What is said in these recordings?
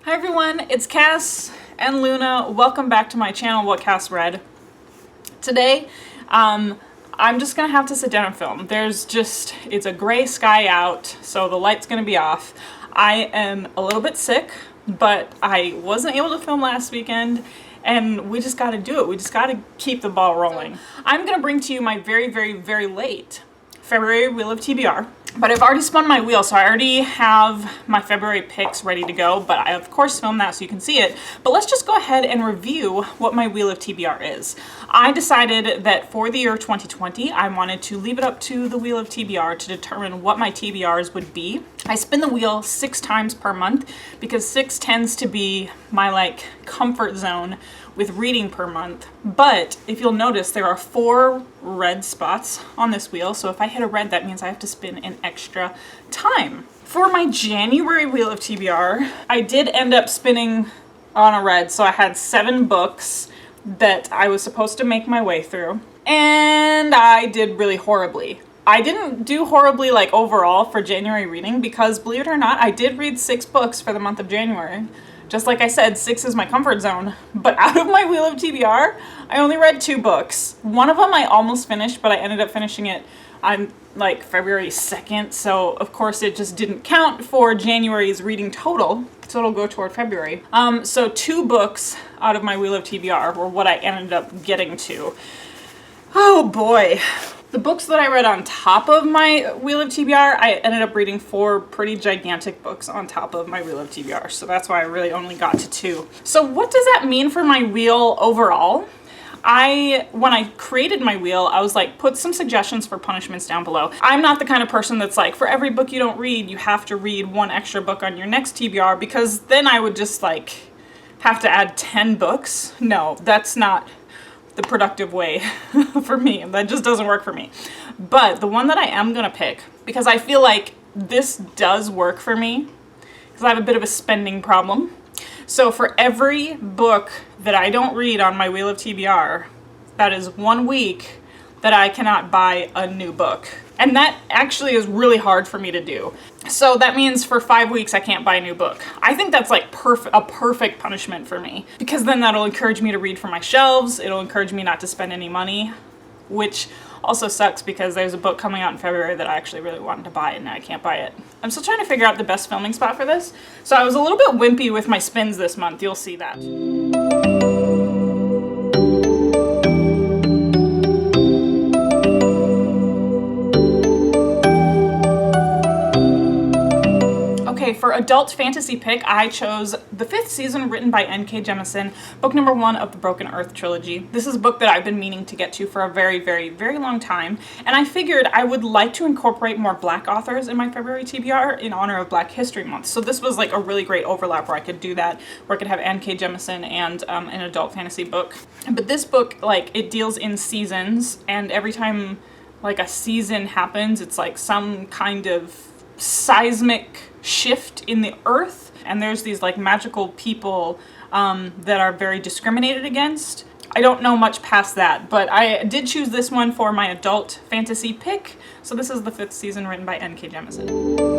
Hi everyone, it's Cass and Luna. Welcome back to my channel, whatcassread. Today, I'm just gonna have to sit down and film. It's a gray sky out, so the light's gonna be off. I am a little bit sick, but I wasn't able to film last weekend, and we just gotta do it. We just gotta keep the ball rolling. I'm gonna bring to you my very late February Wheel of TBR. But I've already spun my wheel, so I already have my February picks ready to go, but I of course filmed that so you can see it. But let's just go ahead and review what my Wheel of TBR is. I decided that for the year 2020, I wanted to leave it up to the Wheel of TBR to determine what my TBRs would be. I spin the wheel 6 times per month because 6 tends to be my comfort zone with reading per month. But if you'll notice, there are 4 red spots on this wheel, so if I hit a red, that means I have to spin an extra time. For my January Wheel of TBR, I did end up spinning on a red, so I had 7 books that I was supposed to make my way through, and I did really horribly. I didn't do horribly overall for January reading because, believe it or not, I did read 6 books for the month of January. Just like I said, 6 is my comfort zone. But out of my Wheel of TBR, I only read 2 books. One of them I almost finished, but I ended up finishing it on February 2nd. So of course it just didn't count for January's reading total. So it'll go toward February. So 2 books out of my Wheel of TBR were what I ended up getting to. Oh boy. The books that I read on top of my Wheel of TBR, I ended up reading 4 pretty gigantic books on top of my Wheel of TBR, so that's why I really only got to 2. So what does that mean for my wheel overall? When I created my wheel, I was put some suggestions for punishments down below. I'm not the kind of person that's for every book you don't read, you have to read 1 extra book on your next TBR, because then I would just have to add 10 books. No, that's not the productive way for me. That just doesn't work for me. But the one that I am gonna pick, because I feel like this does work for me, because I have a bit of a spending problem. So for every book that I don't read on my Wheel of TBR, that is 1 week that I cannot buy a new book. And that actually is really hard for me to do. So that means for 5 weeks I can't buy a new book. I think that's a perfect punishment for me, because then that'll encourage me to read from my shelves. It'll encourage me not to spend any money, which also sucks because there's a book coming out in February that I actually really wanted to buy and now I can't buy it. I'm still trying to figure out the best filming spot for this. So I was a little bit wimpy with my spins this month. You'll see that. For adult fantasy pick, I chose the 5th season written by N.K. Jemisin, book number 1 of the Broken Earth trilogy. This is a book that I've been meaning to get to for a very long time, and I figured I would like to incorporate more Black authors in my February TBR in honor of Black History Month. So this was a really great overlap where I could do that, where I could have N.K. Jemisin and an adult fantasy book. But this book, it deals in seasons, and every time a season happens, it's some kind of seismic shift in the earth, and there's these magical people that are very discriminated against. I don't know much past that, but I did choose this one for my adult fantasy pick. So this is the 5th season written by N.K. Jemisin.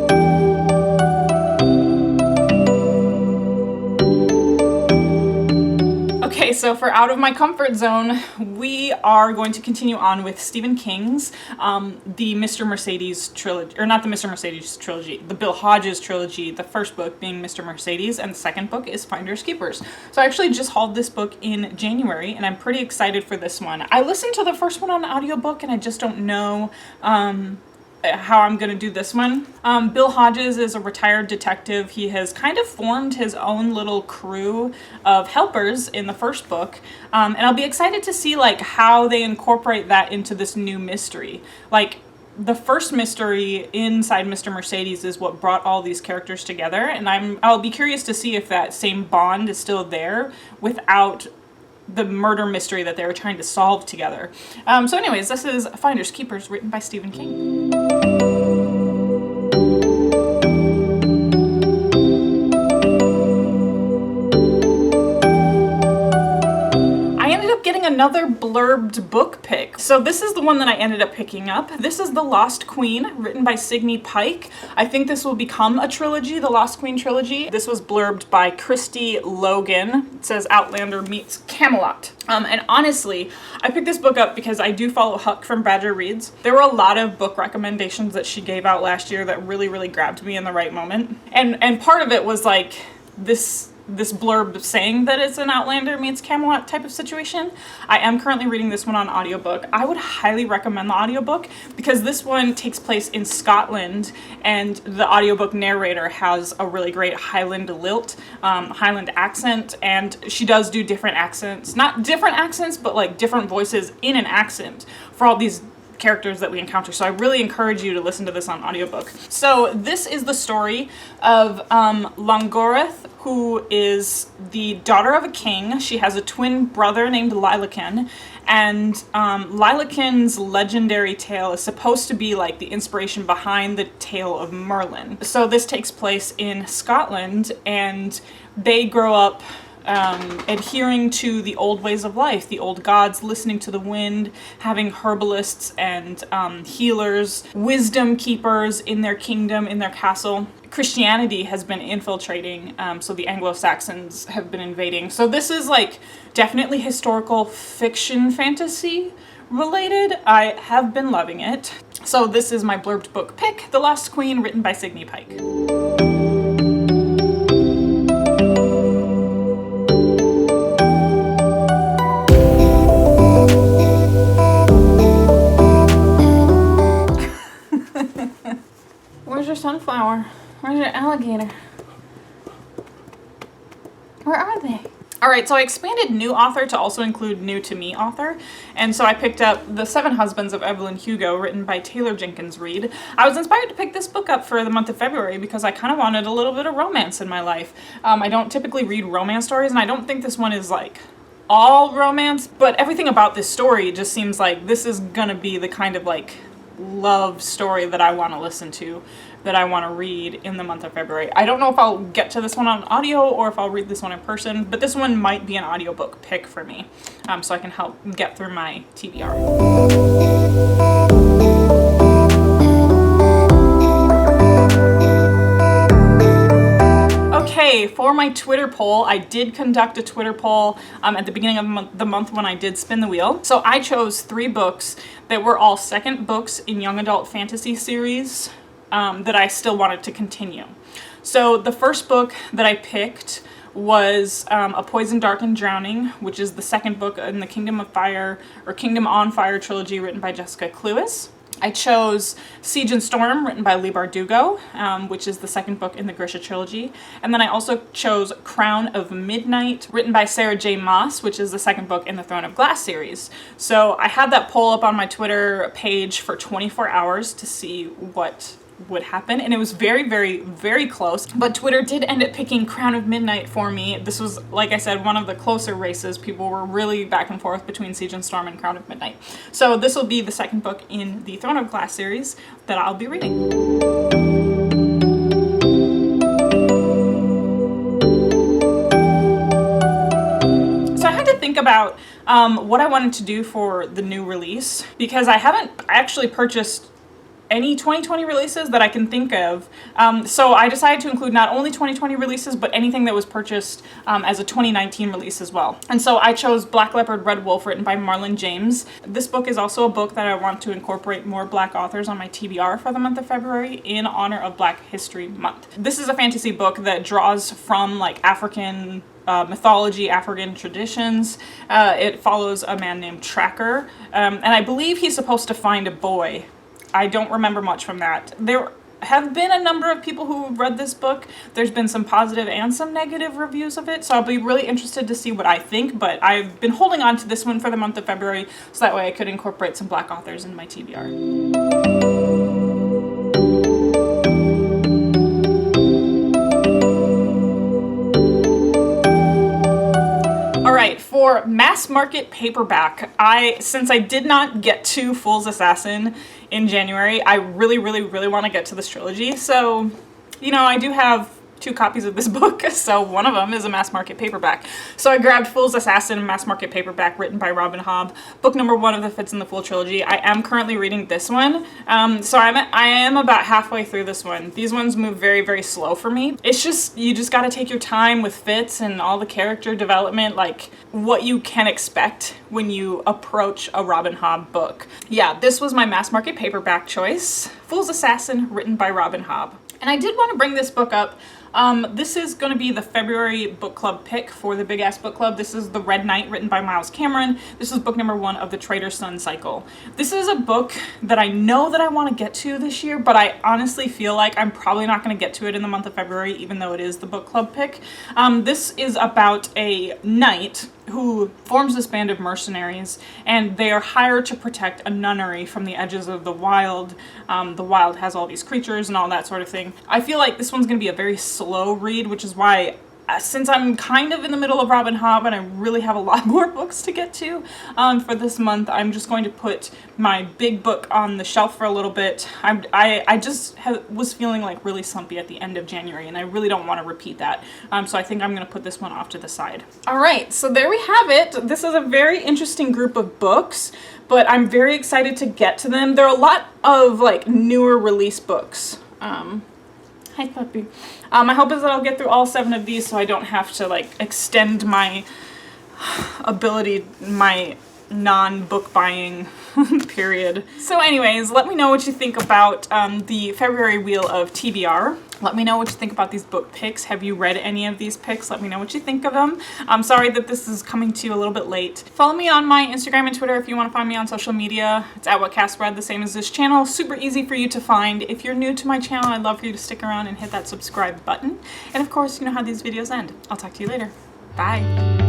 Okay, so for Out of My Comfort Zone, we are going to continue on with Stephen King's the Mr. Mercedes trilogy, or not the Mr. Mercedes trilogy, the Bill Hodges trilogy, the first book being Mr. Mercedes, and the second book is Finders Keepers. So I actually just hauled this book in January, and I'm pretty excited for this one. I listened to the first one on audiobook, and I just don't know how I'm gonna do this one. Bill Hodges is a retired detective. He has kind of formed his own little crew of helpers in the first book, and I'll be excited to see how they incorporate that into this new mystery. The first mystery inside Mr. Mercedes is what brought all these characters together, and I'll be curious to see if that same bond is still there without the murder mystery that they were trying to solve together. So anyways, this is Finders Keepers, written by Stephen King. I ended up getting a another blurbed book pick. So this is the one that I ended up picking up. This is The Lost Queen, written by Signe Pike. I think this will become a trilogy, the Lost Queen trilogy. This was blurbed by Christy Logan. It says Outlander meets Camelot. And honestly, I picked this book up because I do follow Huck from Badger Reads. There were a lot of book recommendations that she gave out last year that really, really grabbed me in the right moment. And part of it was like this blurb saying that it's an Outlander meets Camelot type of situation. I am currently reading this one on audiobook. I would highly recommend the audiobook because this one takes place in Scotland and the audiobook narrator has a really great Highland lilt, Highland accent, and she does do different accents. Not different accents, but like different voices in an accent for all these characters that we encounter. So I really encourage you to listen to this on audiobook. So this is the story of Langoreth, who is the daughter of a king. She has a twin brother named Lailaken, and Lailaken's legendary tale is supposed to be like the inspiration behind the tale of Merlin. So this takes place in Scotland, and they grow up adhering to the old ways of life, the old gods, listening to the wind, having herbalists and healers, wisdom keepers in their kingdom, in their castle. Christianity has been infiltrating, so the Anglo-Saxons have been invading. So this is like definitely historical fiction fantasy related. I have been loving it. So this is my blurbed book pick, The Lost Queen, written by Signe Pike. Where's your sunflower? Where's your alligator? Where are they? All right, so I expanded new author to also include new to me author. And so I picked up The Seven Husbands of Evelyn Hugo, written by Taylor Jenkins Reid. I was inspired to pick this book up for the month of February because I kind of wanted a little bit of romance in my life. I don't typically read romance stories, and I don't think this one is like all romance, but everything about this story just seems like this is gonna be the kind of like love story that I want to listen to, that I want to read in the month of February. I don't know if I'll get to this one on audio or if I'll read this one in person, but this one might be an audiobook pick for me, so I can help get through my TBR. Okay, for my Twitter poll, I did conduct a Twitter poll at the beginning of the month when I did spin the wheel. So I chose 3 books that were all second books in young adult fantasy series that I still wanted to continue. So the first book that I picked was A Poison, Dark, and Drowning, which is the second book in the Kingdom of Fire or Kingdom on Fire trilogy written by Jessica Cluess. I chose Siege and Storm, written by Leigh Bardugo, which is the second book in the Grisha trilogy. And then I also chose Crown of Midnight, written by Sarah J. Maas, which is the second book in the Throne of Glass series. So I had that poll up on my Twitter page for 24 hours to see what would happen, and it was very, very, very close, but Twitter did end up picking Crown of Midnight for me. This was, like I said, one of the closer races. People were really back and forth between Siege and Storm and Crown of Midnight. So this will be the second book in the Throne of Glass series that I'll be reading. So I had to think about what I wanted to do for the new release, because I haven't actually purchased any 2020 releases that I can think of. So I decided to include not only 2020 releases, but anything that was purchased as a 2019 release as well. And so I chose Black Leopard, Red Wolf, written by Marlon James. This book is also a book that I want to incorporate more Black authors on my TBR for the month of February in honor of Black History Month. This is a fantasy book that draws from like African mythology, African traditions. It follows a man named Tracker, and I believe he's supposed to find a boy. I don't remember much from that. There have been a number of people who read this book. There's been some positive and some negative reviews of it, so I'll be really interested to see what I think, but I've been holding on to this one for the month of February so that way I could incorporate some Black authors in my TBR. Alright, for mass market paperback, since I did not get to Fool's Assassin in January, I really want to get to this trilogy. So, you know, I do have 2 copies of this book, so one of them is a mass market paperback. So I grabbed Fool's Assassin, mass market paperback written by Robin Hobb, book number 1 of the Fitz and the Fool trilogy. I am currently reading this one, so I am about halfway through this one. These ones move very, very slow for me. It's just, you just gotta take your time with Fitz and all the character development, like what you can expect when you approach a Robin Hobb book. Yeah, this was my mass market paperback choice, Fool's Assassin, written by Robin Hobb. And I did want to bring this book up. This is going to be the February book club pick for the Big Ass Book Club. This is The Red Knight, written by Miles Cameron. This is book number 1 of the Traitor Sun cycle. This is a book that I know that I want to get to this year, but I honestly feel like I'm probably not going to get to it in the month of February, even though it is the book club pick. This is about a knight who forms this band of mercenaries, and they are hired to protect a nunnery from the edges of the wild. The wild has all these creatures and all that sort of thing. I feel like this one's going to be a very slow read, which is why, since I'm kind of in the middle of Robin Hobb and I really have a lot more books to get to for this month, I'm just going to put my big book on the shelf for a little bit. I just was feeling like really slumpy at the end of January, and I really don't want to repeat that. So I think I'm going to put this one off to the side. All right, so there we have it. This is a very interesting group of books, but I'm very excited to get to them. There are a lot of like newer release books. Hi, puppy. My hope is that I'll get through all 7 of these so I don't have to like extend my ability, my non-book buying period. So anyways, let me know what you think about the February Wheel of TBR. Let me know what you think about these book picks. Have you read any of these picks? Let me know what you think of them. I'm sorry that this is coming to you a little bit late. Follow me on my Instagram and Twitter if you want to find me on social media. It's at whatcassread, the same as this channel. Super easy for you to find. If you're new to my channel, I'd love for you to stick around and hit that subscribe button. And of course, you know how these videos end. I'll talk to you later. Bye.